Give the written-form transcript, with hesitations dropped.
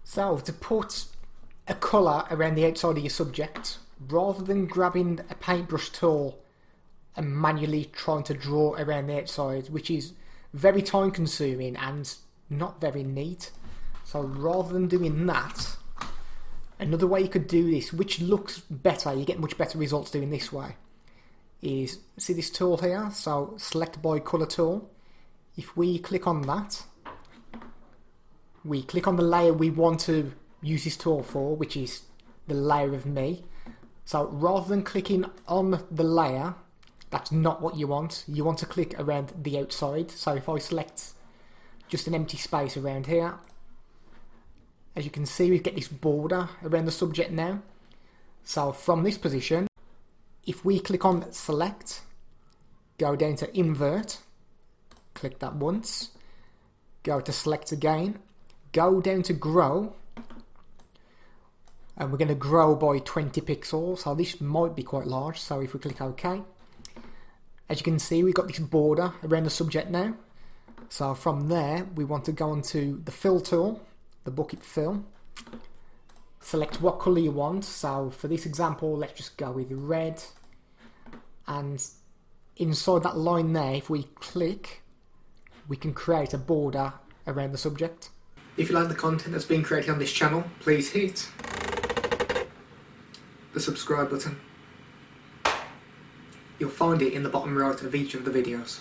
So to put a colour around the outside of your subject, rather than grabbing a paintbrush tool and manually trying to draw around the outside, which is very time consuming and not very neat. So rather than doing that, another way you could do this, which looks better, you get much better results doing this way, is, see this tool here? So select by colour tool. If we click on that, we click on the layer we want to use this tool for, which is the layer of me. So rather than clicking on the layer, that's not what you want. You want to click around the outside. So if I select just an empty space around here, as you can see, we get this border around the subject now. So from this position, if we click on select, go down to invert, click that once, go to select again, go down to grow, and we're going to grow by 20 pixels. So this might be quite large. So if we click OK, as you can see, we've got this border around the subject now. So from there, we want to go onto the fill tool, the bucket fill, select what colour you want. So for this example, let's just go with red, and inside that line there, if we click, we can create a border around the subject. If you like the content that's being created on this channel, please hit the subscribe button. You'll find it in the bottom right of each of the videos.